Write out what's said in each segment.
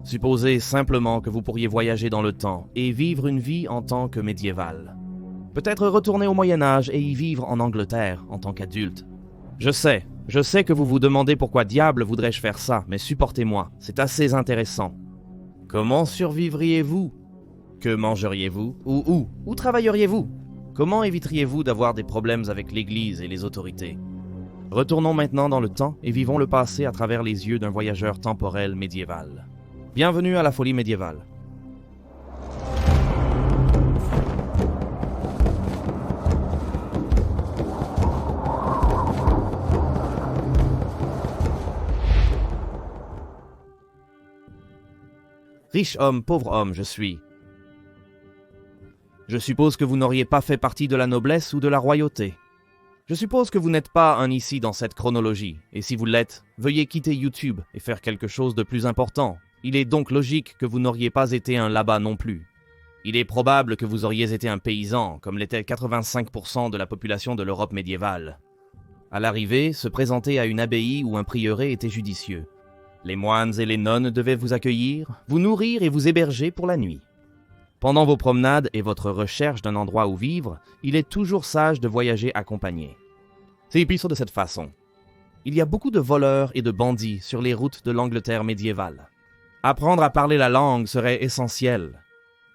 Supposez simplement que vous pourriez voyager dans le temps et vivre une vie en tant que médiéval. Peut-être retourner au Moyen-Âge et y vivre en Angleterre en tant qu'adulte. Je sais que vous vous demandez pourquoi diable voudrais-je faire ça, mais supportez-moi, c'est assez intéressant. Comment survivriez-vous? Que mangeriez-vous? Où travailleriez-vous? Comment éviteriez-vous d'avoir des problèmes avec l'Église et les autorités? Retournons maintenant dans le temps et vivons le passé à travers les yeux d'un voyageur temporel médiéval. Bienvenue à la folie médiévale. Riche homme, pauvre homme, je suis. Je suppose que vous n'auriez pas fait partie de la noblesse ou de la royauté. Je suppose que vous n'êtes pas un ici dans cette chronologie, et si vous l'êtes, veuillez quitter YouTube et faire quelque chose de plus important. Il est donc logique que vous n'auriez pas été un là-bas non plus. Il est probable que vous auriez été un paysan, comme l'était 85% de la population de l'Europe médiévale. À l'arrivée, se présenter à une abbaye ou un prieuré était judicieux. Les moines et les nonnes devaient vous accueillir, vous nourrir et vous héberger pour la nuit. Pendant vos promenades et votre recherche d'un endroit où vivre, il est toujours sage de voyager accompagné. C'est épisode de cette façon. Il y a beaucoup de voleurs et de bandits sur les routes de l'Angleterre médiévale. Apprendre à parler la langue serait essentiel.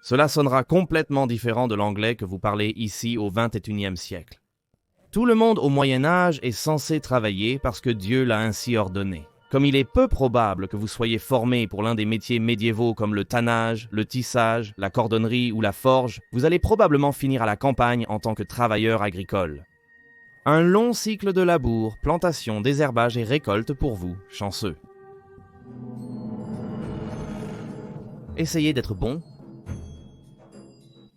Cela sonnera complètement différent de l'anglais que vous parlez ici au XXIe siècle. Tout le monde au Moyen-Âge est censé travailler parce que Dieu l'a ainsi ordonné. Comme il est peu probable que vous soyez formé pour l'un des métiers médiévaux comme le tannage, le tissage, la cordonnerie ou la forge, vous allez probablement finir à la campagne en tant que travailleur agricole. Un long cycle de labour, plantation, désherbage et récolte pour vous, chanceux. Essayez d'être bon.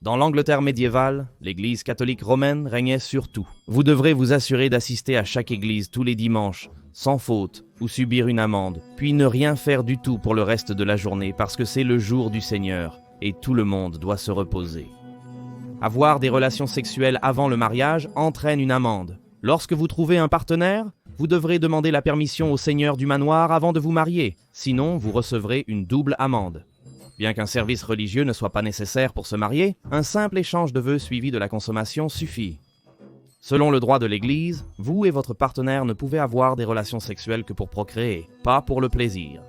Dans l'Angleterre médiévale, l'Église catholique romaine régnait sur tout. Vous devrez vous assurer d'assister à chaque église tous les dimanches, sans faute, ou subir une amende, puis ne rien faire du tout pour le reste de la journée parce que c'est le jour du Seigneur, et tout le monde doit se reposer. Avoir des relations sexuelles avant le mariage entraîne une amende. Lorsque vous trouvez un partenaire, vous devrez demander la permission au seigneur du manoir avant de vous marier, sinon vous recevrez une double amende. Bien qu'un service religieux ne soit pas nécessaire pour se marier, un simple échange de vœux suivi de la consommation suffit. Selon le droit de l'Église, vous et votre partenaire ne pouvez avoir des relations sexuelles que pour procréer, pas pour le plaisir.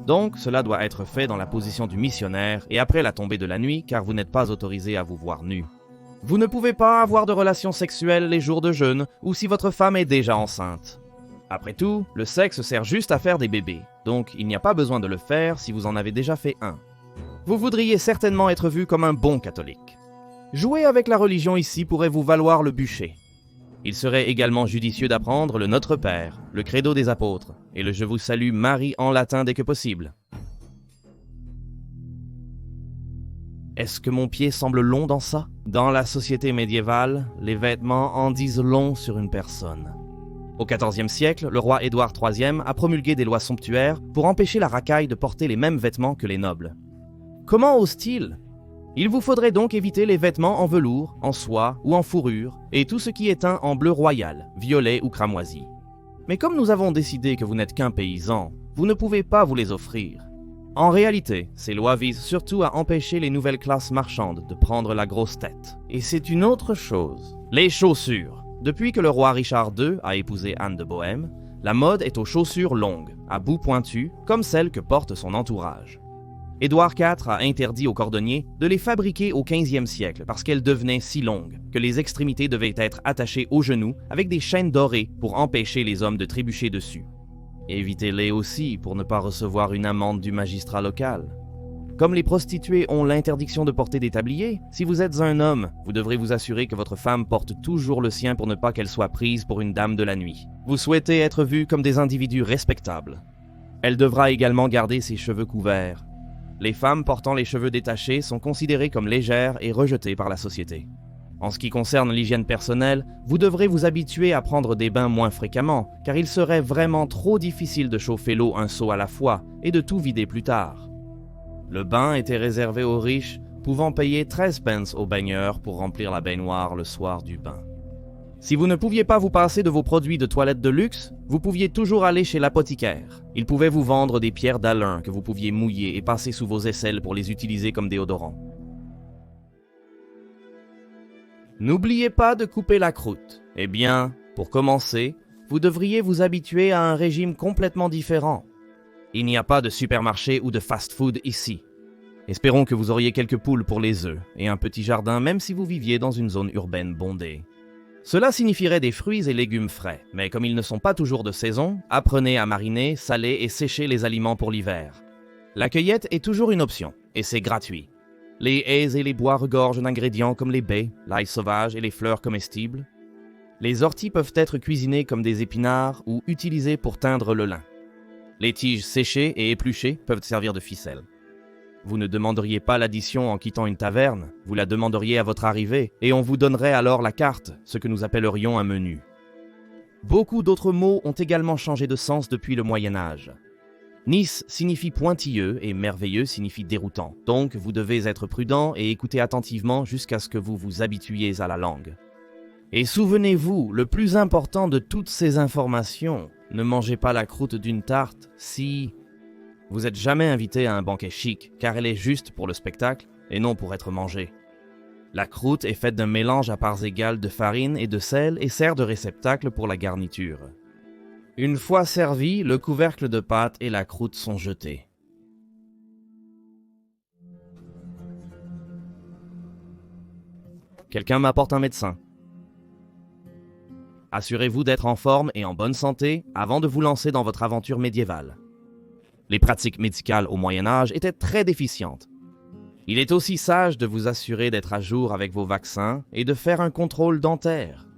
Donc, cela doit être fait dans la position du missionnaire et après la tombée de la nuit, car vous n'êtes pas autorisé à vous voir nu. Vous ne pouvez pas avoir de relations sexuelles les jours de jeûne ou si votre femme est déjà enceinte. Après tout, le sexe sert juste à faire des bébés, donc il n'y a pas besoin de le faire si vous en avez déjà fait un. Vous voudriez certainement être vu comme un bon catholique. Jouer avec la religion ici pourrait vous valoir le bûcher. Il serait également judicieux d'apprendre le Notre Père, le Credo des apôtres et le Je vous salue Marie en latin dès que possible. Est-ce que mon pied semble long dans ça? Dans la société médiévale, les vêtements en disent long sur une personne. Au XIVe siècle, le roi Édouard III a promulgué des lois somptuaires pour empêcher la racaille de porter les mêmes vêtements que les nobles. Comment ose-t-il? Il vous faudrait donc éviter les vêtements en velours, en soie ou en fourrure, et tout ce qui est teint en bleu royal, violet ou cramoisi. Mais comme nous avons décidé que vous n'êtes qu'un paysan, vous ne pouvez pas vous les offrir. En réalité, ces lois visent surtout à empêcher les nouvelles classes marchandes de prendre la grosse tête. Et c'est une autre chose. Les chaussures. Depuis que le roi Richard II a épousé Anne de Bohême, la mode est aux chaussures longues, à bout pointu, comme celles que porte son entourage. Édouard IV a interdit aux cordonniers de les fabriquer au 15e siècle parce qu'elles devenaient si longues que les extrémités devaient être attachées aux genoux avec des chaînes dorées pour empêcher les hommes de trébucher dessus. Évitez-les aussi pour ne pas recevoir une amende du magistrat local. Comme les prostituées ont l'interdiction de porter des tabliers, si vous êtes un homme, vous devrez vous assurer que votre femme porte toujours le sien pour ne pas qu'elle soit prise pour une dame de la nuit. Vous souhaitez être vus comme des individus respectables. Elle devra également garder ses cheveux couverts. Les femmes portant les cheveux détachés sont considérées comme légères et rejetées par la société. En ce qui concerne l'hygiène personnelle, vous devrez vous habituer à prendre des bains moins fréquemment, car il serait vraiment trop difficile de chauffer l'eau un seau à la fois et de tout vider plus tard. Le bain était réservé aux riches, pouvant payer 13 pence au baigneur pour remplir la baignoire le soir du bain. Si vous ne pouviez pas vous passer de vos produits de toilette de luxe, vous pouviez toujours aller chez l'apothicaire. Il pouvait vous vendre des pierres d'Alain que vous pouviez mouiller et passer sous vos aisselles pour les utiliser comme déodorant. N'oubliez pas de couper la croûte. Eh bien, pour commencer, vous devriez vous habituer à un régime complètement différent. Il n'y a pas de supermarché ou de fast-food ici. Espérons que vous auriez quelques poules pour les œufs et un petit jardin même si vous viviez dans une zone urbaine bondée. Cela signifierait des fruits et légumes frais, mais comme ils ne sont pas toujours de saison, apprenez à mariner, saler et sécher les aliments pour l'hiver. La cueillette est toujours une option, et c'est gratuit. Les haies et les bois regorgent d'ingrédients comme les baies, l'ail sauvage et les fleurs comestibles. Les orties peuvent être cuisinées comme des épinards ou utilisées pour teindre le lin. Les tiges séchées et épluchées peuvent servir de ficelle. Vous ne demanderiez pas l'addition en quittant une taverne, vous la demanderiez à votre arrivée, et on vous donnerait alors la carte, ce que nous appellerions un menu. Beaucoup d'autres mots ont également changé de sens depuis le Moyen-Âge. Nice signifie pointilleux et merveilleux signifie déroutant, donc vous devez être prudent et écouter attentivement jusqu'à ce que vous vous habituiez à la langue. Et souvenez-vous, le plus important de toutes ces informations, ne mangez pas la croûte d'une tarte si... Vous n'êtes jamais invité à un banquet chic, car elle est juste pour le spectacle et non pour être mangée. La croûte est faite d'un mélange à parts égales de farine et de sel et sert de réceptacle pour la garniture. Une fois servi, le couvercle de pâte et la croûte sont jetés. Quelqu'un m'apporte un médecin. Assurez-vous d'être en forme et en bonne santé avant de vous lancer dans votre aventure médiévale. Les pratiques médicales au Moyen Âge étaient très déficientes. Il est aussi sage de vous assurer d'être à jour avec vos vaccins et de faire un contrôle dentaire.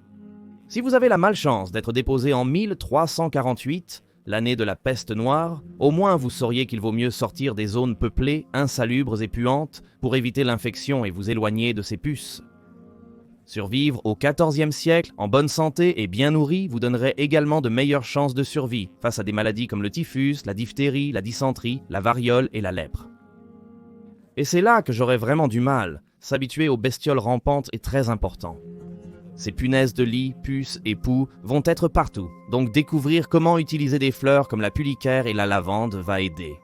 Si vous avez la malchance d'être déposé en 1348, l'année de la peste noire, au moins vous sauriez qu'il vaut mieux sortir des zones peuplées, insalubres et puantes pour éviter l'infection et vous éloigner de ces puces. Survivre au XIVe siècle, en bonne santé et bien nourri, vous donnerait également de meilleures chances de survie face à des maladies comme le typhus, la diphtérie, la dysenterie, la variole et la lèpre. Et c'est là que j'aurais vraiment du mal. S'habituer aux bestioles rampantes est très important. Ces punaises de lit, puces et poux vont être partout, donc découvrir comment utiliser des fleurs comme la pulicaire et la lavande va aider.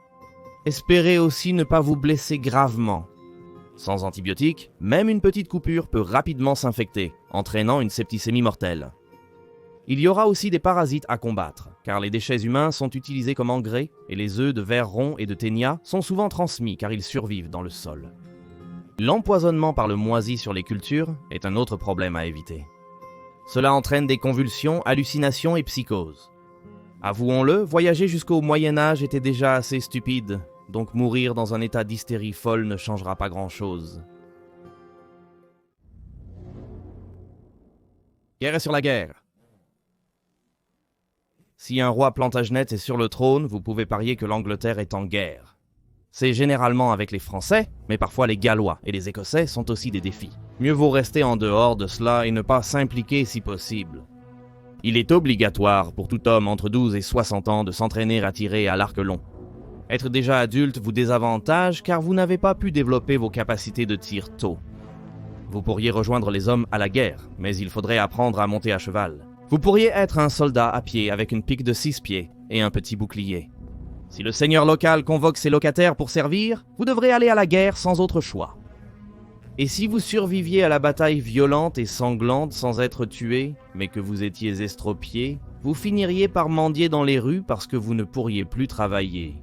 Espérez aussi ne pas vous blesser gravement. Sans antibiotiques, même une petite coupure peut rapidement s'infecter, entraînant une septicémie mortelle. Il y aura aussi des parasites à combattre, car les déchets humains sont utilisés comme engrais et les œufs de vers rond et de ténia sont souvent transmis car ils survivent dans le sol. L'empoisonnement par le moisi sur les cultures est un autre problème à éviter. Cela entraîne des convulsions, hallucinations et psychoses. Avouons-le, voyager jusqu'au Moyen-Âge était déjà assez stupide. Donc mourir dans un état d'hystérie folle ne changera pas grand-chose. Guerre est sur la guerre. Si un roi Plantagenet est sur le trône, vous pouvez parier que l'Angleterre est en guerre. C'est généralement avec les Français, mais parfois les Gallois et les Écossais sont aussi des défis. Mieux vaut rester en dehors de cela et ne pas s'impliquer si possible. Il est obligatoire pour tout homme entre 12 et 60 ans de s'entraîner à tirer à l'arc long. Être déjà adulte vous désavantage car vous n'avez pas pu développer vos capacités de tir tôt. Vous pourriez rejoindre les hommes à la guerre, mais il faudrait apprendre à monter à cheval. Vous pourriez être un soldat à pied avec une pique de 6 pieds et un petit bouclier. Si le seigneur local convoque ses locataires pour servir, vous devrez aller à la guerre sans autre choix. Et si vous surviviez à la bataille violente et sanglante sans être tué, mais que vous étiez estropié, vous finiriez par mendier dans les rues parce que vous ne pourriez plus travailler.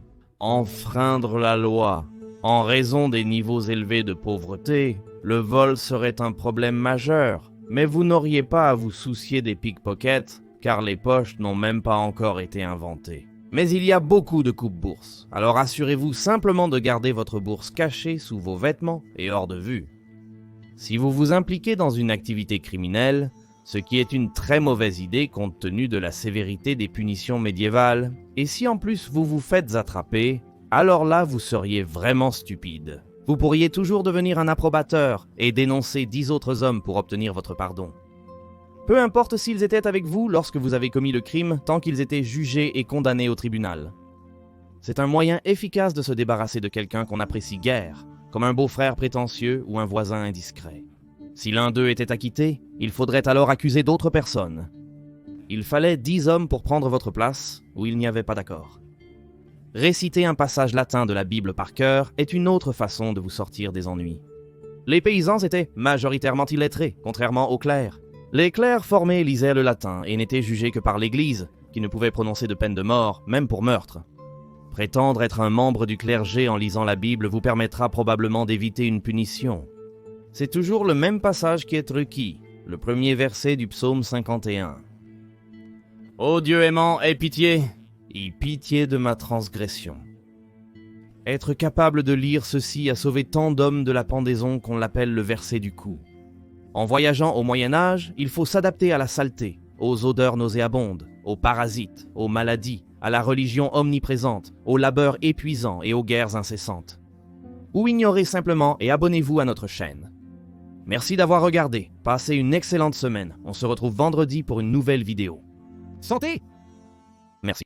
Enfreindre la loi. En raison des niveaux élevés de pauvreté, le vol serait un problème majeur, mais vous n'auriez pas à vous soucier des pickpockets, car les poches n'ont même pas encore été inventées. Mais il y a beaucoup de coupe-bourses, alors assurez-vous simplement de garder votre bourse cachée sous vos vêtements et hors de vue. Si vous vous impliquez dans une activité criminelle, ce qui est une très mauvaise idée compte tenu de la sévérité des punitions médiévales, et si en plus vous vous faites attraper, alors là vous seriez vraiment stupide. Vous pourriez toujours devenir un approbateur et dénoncer 10 autres hommes pour obtenir votre pardon. Peu importe s'ils étaient avec vous lorsque vous avez commis le crime, tant qu'ils étaient jugés et condamnés au tribunal. C'est un moyen efficace de se débarrasser de quelqu'un qu'on apprécie guère, comme un beau-frère prétentieux ou un voisin indiscret. Si l'un d'eux était acquitté, il faudrait alors accuser d'autres personnes. Il fallait 10 hommes pour prendre votre place, où il n'y avait pas d'accord. Réciter un passage latin de la Bible par cœur est une autre façon de vous sortir des ennuis. Les paysans étaient majoritairement illettrés, contrairement aux clercs. Les clercs formés lisaient le latin et n'étaient jugés que par l'Église, qui ne pouvait prononcer de peine de mort, même pour meurtre. Prétendre être un membre du clergé en lisant la Bible vous permettra probablement d'éviter une punition. C'est toujours le même passage qui est requis, le premier verset du psaume 51. « Ô Dieu aimant, aie pitié, aie pitié de ma transgression. » Être capable de lire ceci a sauvé tant d'hommes de la pendaison qu'on l'appelle le verset du coup. En voyageant au Moyen-Âge, il faut s'adapter à la saleté, aux odeurs nauséabondes, aux parasites, aux maladies, à la religion omniprésente, au labeur épuisant et aux guerres incessantes. Ou ignorez simplement et abonnez-vous à notre chaîne. Merci d'avoir regardé, passez une excellente semaine, on se retrouve vendredi pour une nouvelle vidéo. Santé! Merci.